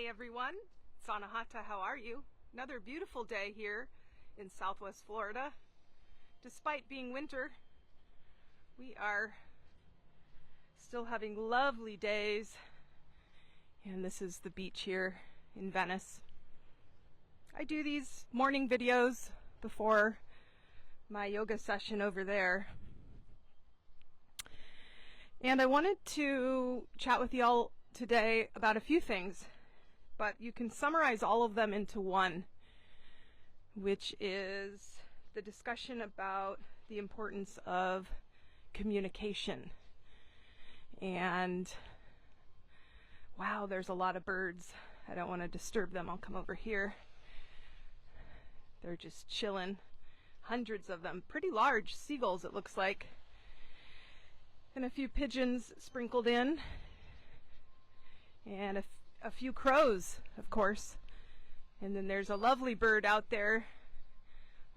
everyone, it's Anahata. How are you? Another beautiful day here in Southwest Florida. Despite being winter, we are still having lovely days, and this is the beach here in Venice. I do these morning videos before my yoga session over there, and I wanted to chat with y'all today about a few things, but you can summarize all of them into one, which is the discussion about the importance of communication. And wow, there's a lot of birds. I don't want to disturb them. I'll come over here. They're just chilling. Hundreds of them. Pretty large seagulls, it looks like. And a few pigeons sprinkled in. And a few crows, of course. And then there's a lovely bird out there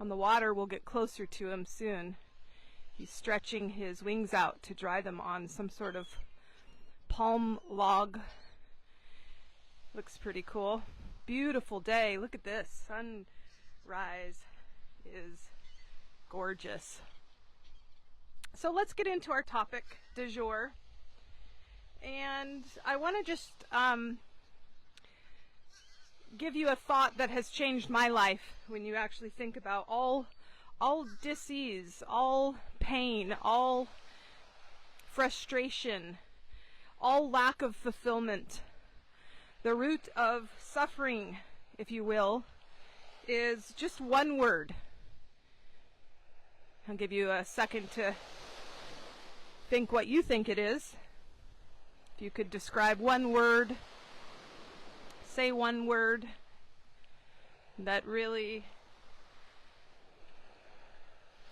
on the water. We'll get closer to him soon. He's stretching his wings out to dry them on some sort of palm log. Looks pretty cool. Beautiful day. Look at this. Sunrise is gorgeous. So let's get into our topic du jour. And I want to just give you a thought that has changed my life when you actually think about all dis-ease, all pain, all frustration, all lack of fulfillment. The root of suffering, if you will, is just one word. I'll give you a second to think what you think it is. If you could describe one word, say one word that really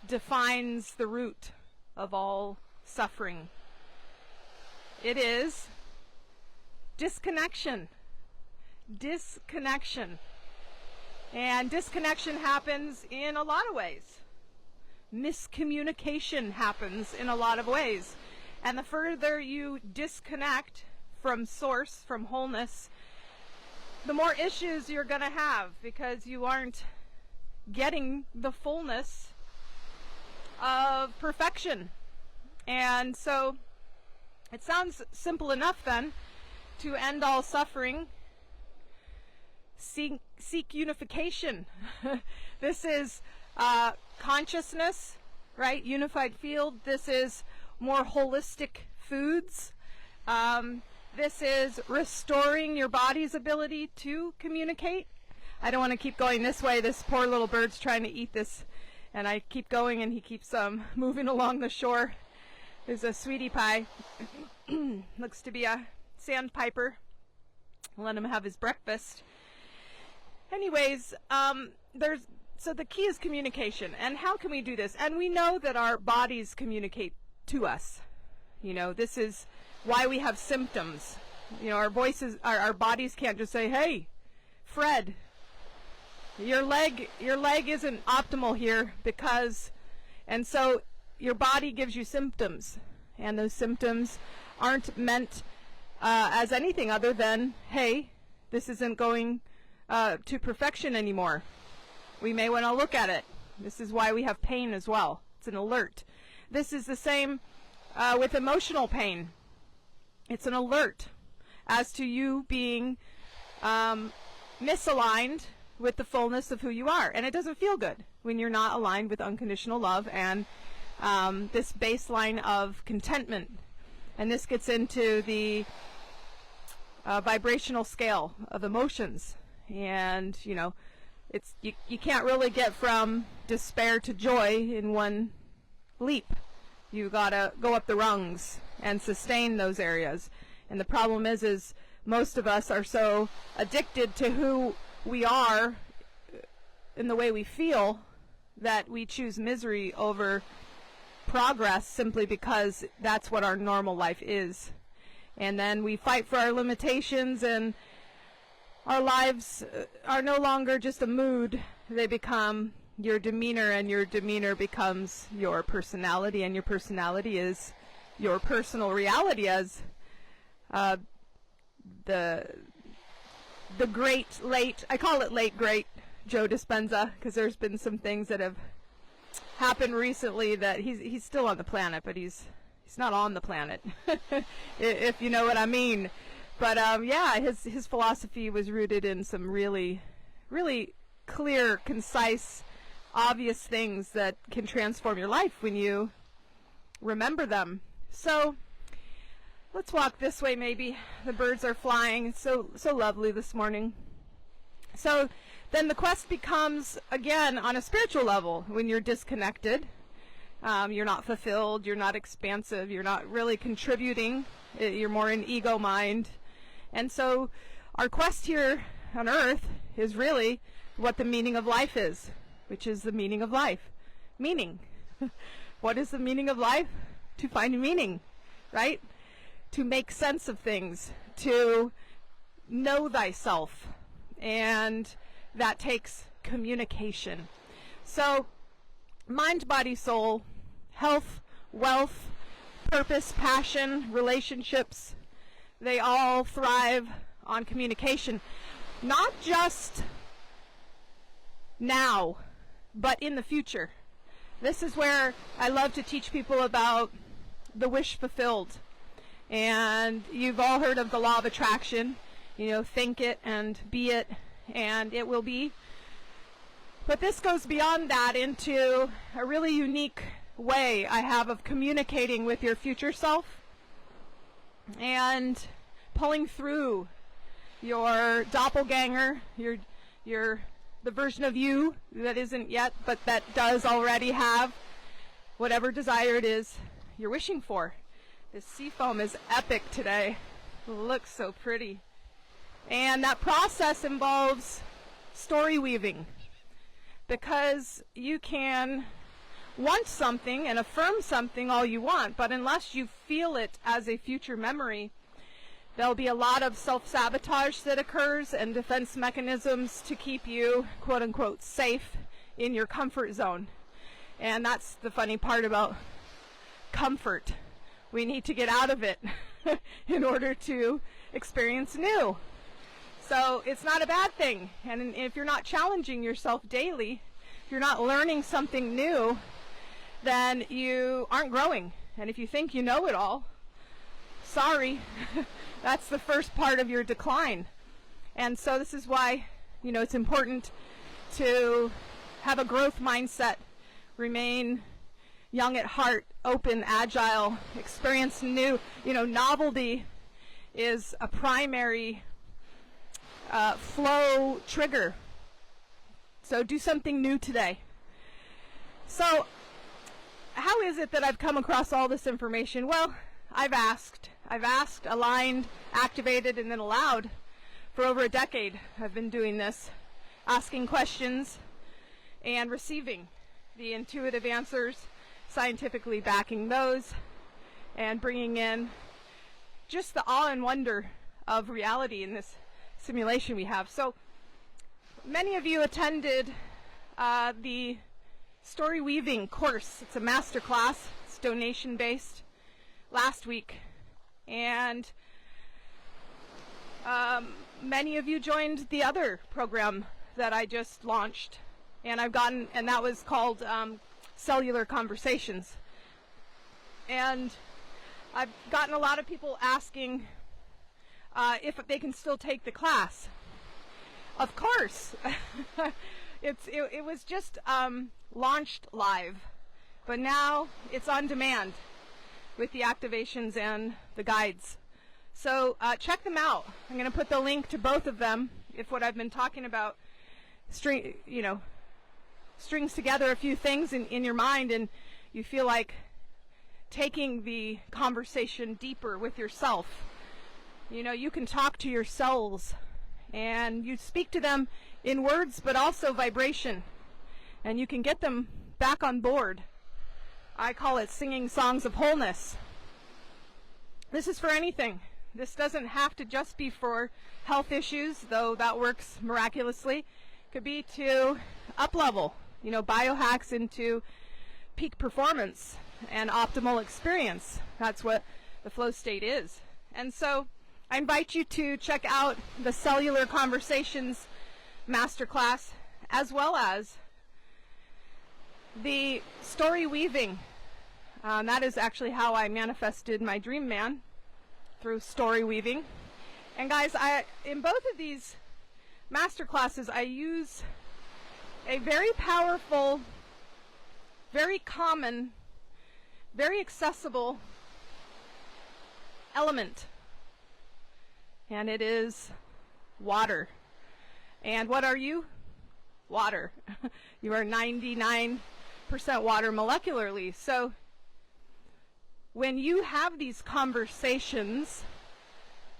defines the root of all suffering. It is disconnection. Disconnection. And disconnection happens in a lot of ways. Miscommunication happens in a lot of ways. And the further you disconnect from source, from wholeness, the more issues you're going to have, because you aren't getting the fullness of perfection. And so it sounds simple enough then to end all suffering. Seek unification. This is consciousness, right? Unified field. This is more holistic foods. This is restoring your body's ability to communicate. I don't want to keep going this way. This poor little bird's trying to eat this, and I keep going, and he keeps moving along the shore. There's a sweetie pie. Looks to be a sandpiper. Let him have his breakfast. Anyways, so the key is communication. And how can we do this? And we know that our bodies communicate to us. You know, this is why we have symptoms. You know, our voices, our bodies can't just say, "Hey, Fred, your leg isn't optimal here," because, and so your body gives you symptoms, and those symptoms aren't meant as anything other than, "Hey, this isn't going to perfection anymore. We may want to look at it." This is why we have pain as well. It's an alert. This is the same with emotional pain. It's an alert as to you being misaligned with the fullness of who you are. And it doesn't feel good when you're not aligned with unconditional love and this baseline of contentment. And this gets into the vibrational scale of emotions. And, you know, it's you can't really get from despair to joy in one leap. You gotta go up the rungs and sustain those areas. And the problem is most of us are so addicted to who we are in the way we feel that we choose misery over progress simply because that's what our normal life is. And then we fight for our limitations, and our lives are no longer just a mood. They become your demeanor, and your demeanor becomes your personality, and your personality is your personal reality, as the the great late, I call it late great Joe Dispenza, because there's been some things that have happened recently that he's still on the planet, but he's not on the planet, if you know what I mean. But yeah, his philosophy was rooted in some really, really clear, concise, obvious things that can transform your life when you remember them. So let's walk this way maybe. The birds are flying. It's so lovely this morning. So then the quest becomes, again, on a spiritual level, when you're disconnected. You're not fulfilled, you're not expansive, you're not really contributing, you're more in ego mind. And so our quest here on earth is really what the meaning of life is, which is the meaning of life. Meaning. What is the meaning of life? To find meaning, right? To make sense of things, to know thyself. And that takes communication. So mind, body, soul, health, wealth, purpose, passion, relationships, they all thrive on communication. Not just now, but in the future. This is where I love to teach people about the wish fulfilled. And you've all heard of the law of attraction. You know, think it and be it, and it will be. But this goes beyond that into a really unique way I have of communicating with your future self and pulling through your doppelganger, the version of you that isn't yet, but that does already have whatever desire it is you're wishing for. This sea foam is epic today. It looks so pretty. And that process involves story weaving, because you can want something and affirm something all you want, but unless you feel it as a future memory, there'll be a lot of self-sabotage that occurs and defense mechanisms to keep you, quote unquote, safe in your comfort zone. And that's the funny part about comfort. We need to get out of it in order to experience new. So it's not a bad thing. And if you're not challenging yourself daily, if you're not learning something new, then you aren't growing. And if you think you know it all, sorry, that's the first part of your decline. And so this is why, you know, it's important to have a growth mindset, remain young at heart, open, agile, experience new. You know, novelty is a primary flow trigger. So do something new today. So how is it that I've come across all this information? Well, I've asked, aligned, activated, and then allowed for over a decade. I've been doing this, asking questions and receiving the intuitive answers, scientifically backing those, and bringing in just the awe and wonder of reality in this simulation we have. So many of you attended the story weaving course. It's a master class. It's donation based last week, and many of you joined the other program that I just launched, and that was called Cellular Conversations. And I've gotten a lot of people asking if they can still take the class. Of course. It was just launched live, but now it's on demand with the activations and the guides. So check them out. I'm going to put the link to both of them if what I've been talking about strings together a few things in your mind, and you feel like taking the conversation deeper with yourself. You know, you can talk to your cells, and you speak to them in words, but also vibration, and you can get them back on board. I call it singing songs of wholeness. This is for anything. This doesn't have to just be for health issues, though that works miraculously. It could be to up-level, you know, biohacks into peak performance and optimal experience. That's what the flow state is. And so I invite you to check out the Cellular Conversations Masterclass, as well as the story weaving. That is actually how I manifested my dream man, through story weaving. And guys, in both of these masterclasses, I use a very powerful, very common, very accessible element. And it is water. And what are you? Water. You are 99% water molecularly. So when you have these conversations,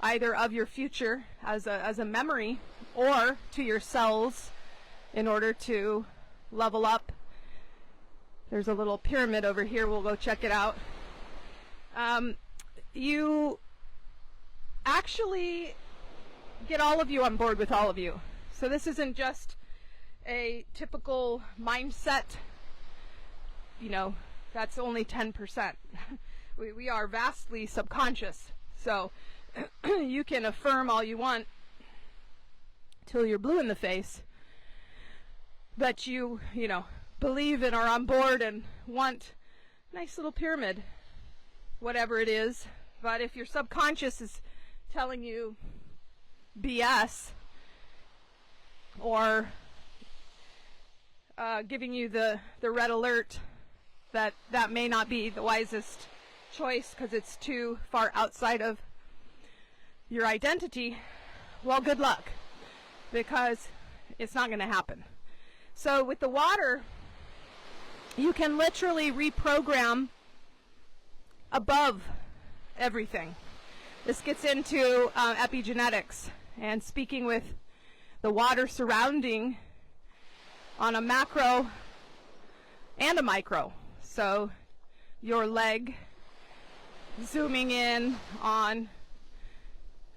either of your future as a memory, or to your cells in order to level up. There's a little pyramid over here. We'll go check it out. You actually get all of you on board with all of you. So this isn't just a typical mindset, that's only 10%. We are vastly subconscious. So you can affirm all you want till you're blue in the face, but you believe and are on board and want a nice little pyramid, whatever it is. But if your subconscious is telling you BS, or giving you the red alert that may not be the wisest choice because it's too far outside of your identity, well, good luck, because it's not going to happen. So with the water, you can literally reprogram above everything. This gets into epigenetics and speaking with the water surrounding on a macro and a micro. So your leg, zooming in on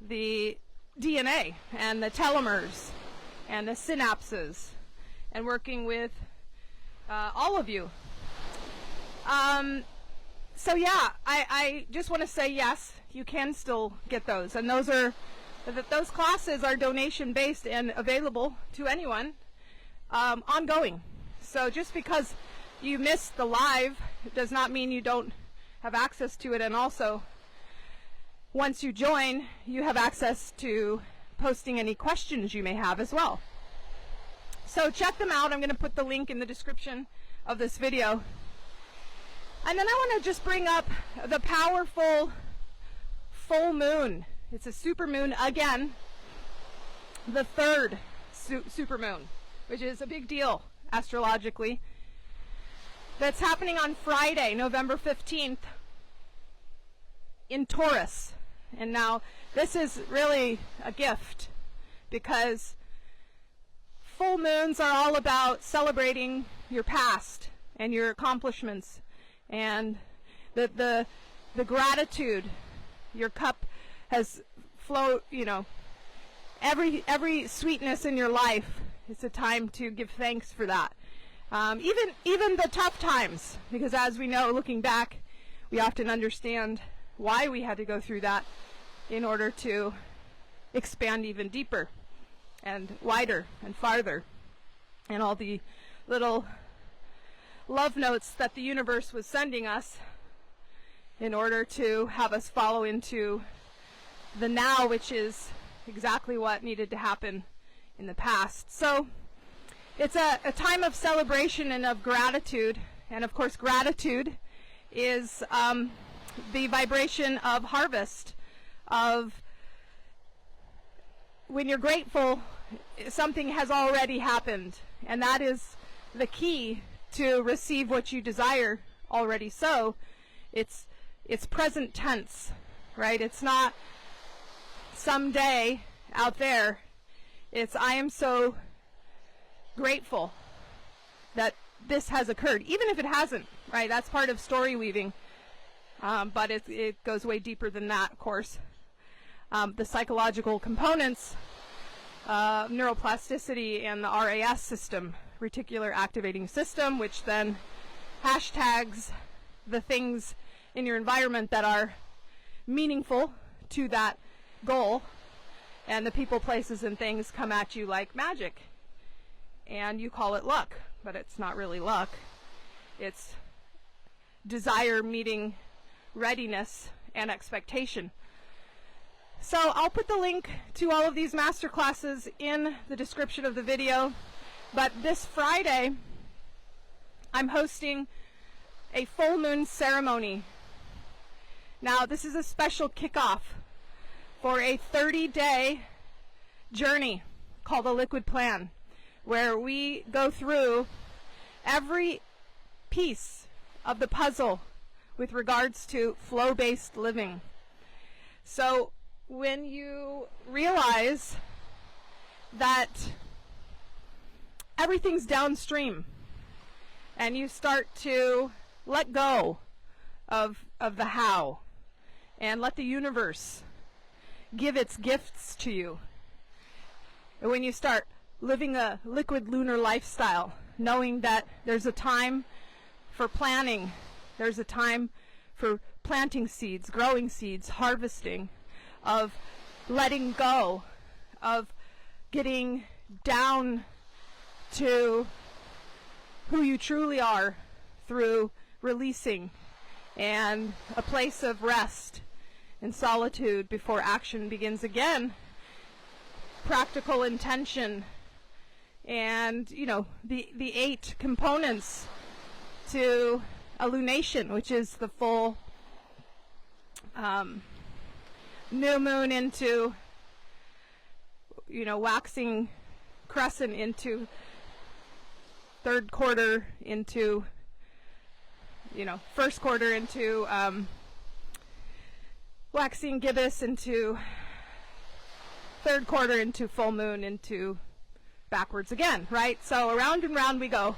the DNA and the telomeres and the synapses, and working with all of you. So yeah, I just want to say yes, you can still get those, and those classes are donation based and available to anyone, ongoing. So just because you missed the live, it does not mean you don't have access to it. And also, once you join, you have access to posting any questions you may have as well. So check them out. I'm going to put the link in the description of this video. And then I want to just bring up the powerful full moon. It's a supermoon again, the third supermoon, which is a big deal astrologically. That's happening on Friday, November 15th, in Taurus. And now this is really a gift, because full moons are all about celebrating your past and your accomplishments and the gratitude. Your cup has flowed, every sweetness in your life. It's a time to give thanks for that. Even the tough times, because as we know, looking back, we often understand why we had to go through that in order to expand even deeper and wider and farther, and all the little love notes that the universe was sending us in order to have us follow into the now, which is exactly what needed to happen in the past. So it's a time of celebration and of gratitude. And of course, gratitude is the vibration of harvest, of when you're grateful, something has already happened. And that is the key to receive what you desire already. So it's present tense, right? It's not someday out there. It's I am so grateful that this has occurred, even if it hasn't, right? That's part of story weaving, but it goes way deeper than that, of course. The psychological components, neuroplasticity, and the RAS system, reticular activating system, which then hashtags the things in your environment that are meaningful to that goal, and the people, places, and things come at you like magic. And you call it luck, but it's not really luck. It's desire meeting readiness and expectation. So I'll put the link to all of these master classes in the description of the video. But this Friday, I'm hosting a full moon ceremony. Now, this is a special kickoff for a 30-day journey called the Liquid Plan, where we go through every piece of the puzzle with regards to flow-based living. So when you realize that everything's downstream and you start to let go of the how and let the universe give its gifts to you, and when you start living a liquid lunar lifestyle, knowing that there's a time for planning, there's a time for planting seeds, growing seeds, harvesting, of letting go, of getting down to who you truly are through releasing, and a place of rest and solitude before action begins again, practical intention, and the 8 components to a lunation, which is the full new moon into waxing crescent into third quarter into first quarter into waxing gibbous into third quarter into full moon into backwards again, right? So around and round we go.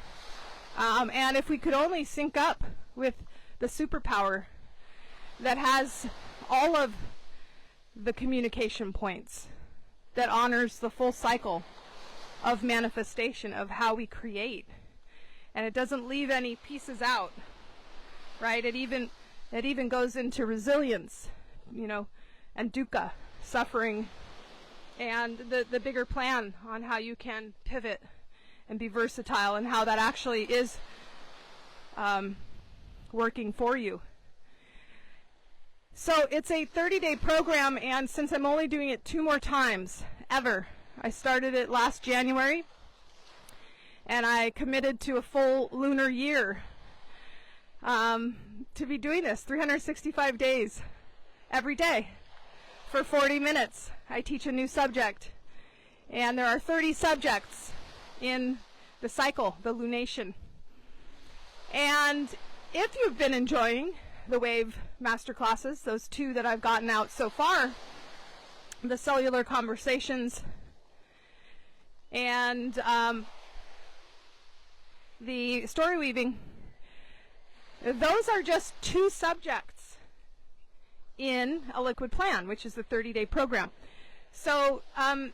And if we could only sync up with the superpower that has all of the communication points, that honors the full cycle of manifestation of how we create, and it doesn't leave any pieces out, right? It even goes into resilience, and dukkha, suffering, and the bigger plan on how you can pivot and be versatile, and how that actually is working for you. So it's a 30-day program, and since I'm only doing it 2 more times ever, I started it last January, and I committed to a full lunar year to be doing this 365 days every day for 40 minutes. I teach a new subject, and there are 30 subjects in the cycle, the lunation. And if you've been enjoying the wave masterclasses, those 2 that I've gotten out so far, the cellular conversations and the story weaving, those are just 2 subjects in a liquid plan, which is the 30-day program. So I'm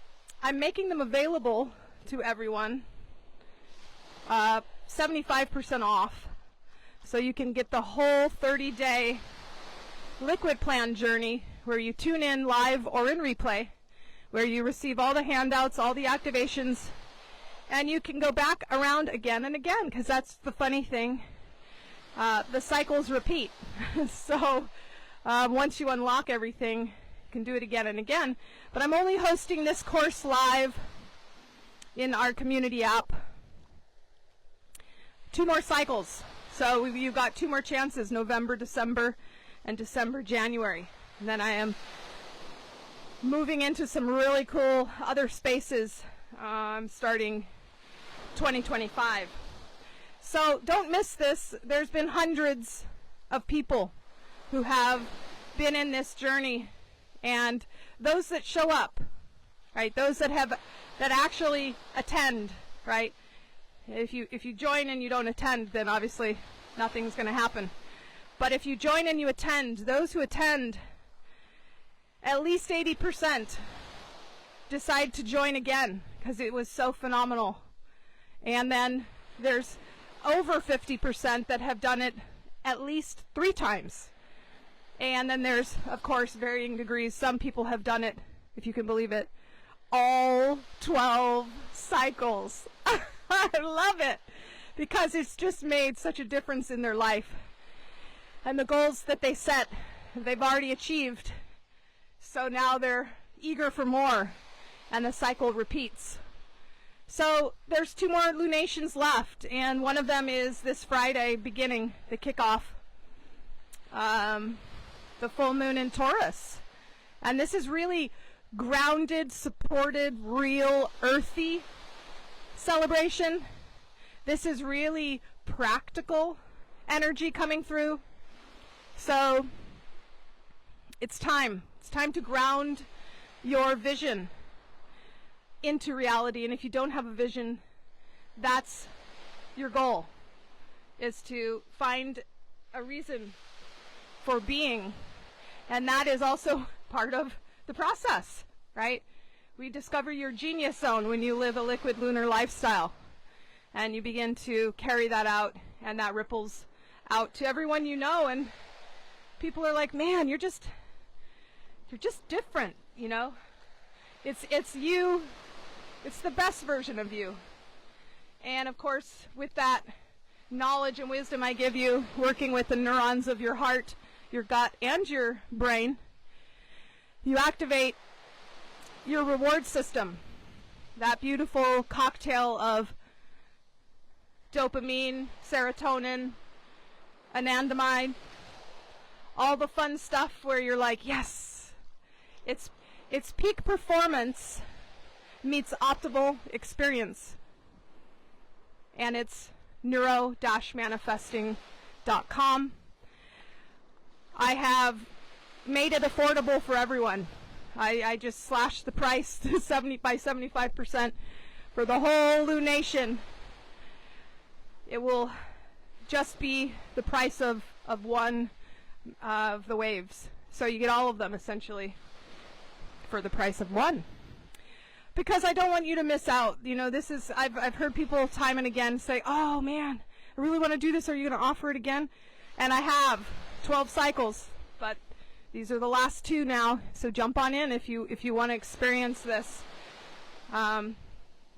making them available to everyone, 75% off, so you can get the whole 30-day liquid plan journey, where you tune in live or in replay, where you receive all the handouts, all the activations, and you can go back around again and again, because that's the funny thing. The cycles repeat. So once you unlock everything, you can do it again and again. But I'm only hosting this course live in our community app. 2 more cycles. So you've got 2 more chances, November, December, and December, January. And then I am moving into some really cool other spaces starting 2025. So don't miss this. There's been hundreds of people who have been in this journey, and those that show up, right? Those that actually attend, right? If you join and you don't attend, then obviously nothing's going to happen. But if you join and you attend, those who attend, at least 80% decide to join again because it was so phenomenal. And then there's over 50% that have done it at least 3 times. And then there's, of course, varying degrees. Some people have done it, if you can believe it, all 12 cycles. I love it because it's just made such a difference in their life. And the goals that they set, they've already achieved. So now they're eager for more, and the cycle repeats. So there's 2 more lunations left, and one of them is this Friday beginning, the kickoff, the full moon in Taurus. And this is really grounded, supported, real, earthy celebration. This is really practical energy coming through. So it's time. It's time to ground your vision into reality. And if you don't have a vision, that's your goal, is to find a reason for being. And that is also part of the process, right? We discover your genius zone when you live a liquid lunar lifestyle. And you begin to carry that out, and that ripples out to everyone you know. And people are like, man, you're just different, you know? It's you. It's the best version of you. And of course, with that knowledge and wisdom I give you, working with the neurons of your heart, your gut, and your brain, you activate your reward system. That beautiful cocktail of dopamine, serotonin, anandamide, all the fun stuff where you're like, yes, it's peak performance meets optimal experience. And it's neuro-manifesting.com. I have made it affordable for everyone. I just slashed the price to 75% for the whole lunation. It will just be the price of one of the waves. So you get all of them essentially for the price of one. Because I don't want you to miss out. You know, this is, I've heard people time and again say, oh man, I really want to do this. Are you going to offer it again? And I have 12 cycles, but these are the last 2 now. So jump on in if you want to experience this.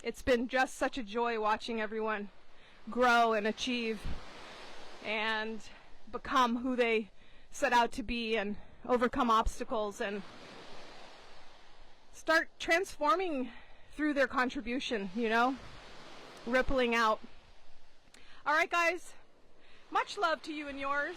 It's been just such a joy watching everyone grow and achieve and become who they set out to be and overcome obstacles and start transforming through their contribution, you know, rippling out. All right, guys, much love to you and yours.